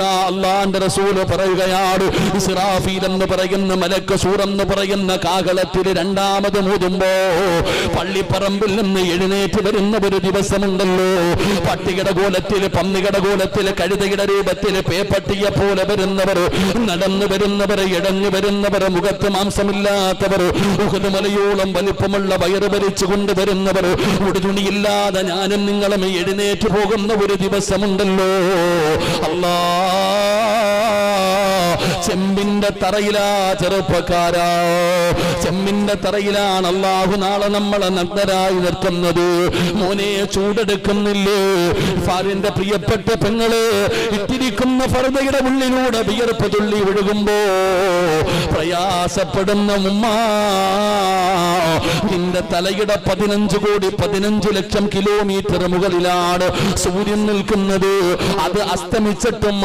അല്ലാഹുവിന്റെ റസൂൽ പറയുകയാണ്, ഇസ്രാഫീൽ എന്ന് പറയുന്ന മലക്ക് സൂർ എന്ന് പറയുന്ന കാഹളത്തിൽ രണ്ടാമത് മൂതുമ്പോ പള്ളിപ്പറമ്പിൽ നിന്ന് എഴുന്നേറ്റ് വരുന്ന ഒരു ദിവസമുണ്ടല്ലോ. പട്ടികയുടെ കോലത്തിൽ, പന്നികയുടെ കോലത്തിൽ, കഴുതയുടെ രൂപത്തിൽ, പേപ്പട്ടിയെ പോലെ വരുന്നവർ, നടന്നു വരുന്നവർ, ഇടഞ്ഞു വരുന്നവർ, മുഖത്ത് മാംസമില്ലാത്തവർ, ഉഹദ് മലയോളം വലിപ്പമുള്ള വയറ് ഭരിച്ചു കൊണ്ടുവരുന്നവർ, ഉടുതുണിയില്ലാതെ ഞാനും നിങ്ങളും എഴുന്നേറ്റ് പോകുന്ന ഒരു ദിവസമുണ്ടല്ലോ. അല്ലാ, ചെമ്പിന്റെ തറയിലാ ചെറുപ്പക്കാരാ, ചെമ്പിന്റെ തറയിലാണ് അല്ലാഹു നാളെ നമ്മളെ നഗ്നരായി നിർത്തുന്നത്. മോനെ, ചൂടെടുക്കുന്നില്ലേ? ഫാരിന്റെ പ്രിയപ്പെട്ട പെങ്ങള് ഇട്ടിരിക്കുന്ന ഫർദയുടെ ഉള്ളിലൂടെ വിയർപ്പ് തുള്ളി ഒഴുകുമ്പോ പ്രയാസപ്പെടുന്ന ഉമ്മ, നിന്റെ തലയുടെ 15 ലക്ഷം കിലോമീറ്റർ മുകളിലാണ് സൂര്യൻ നിൽക്കുന്നത്. അത് അസ്തമിച്ചിട്ടും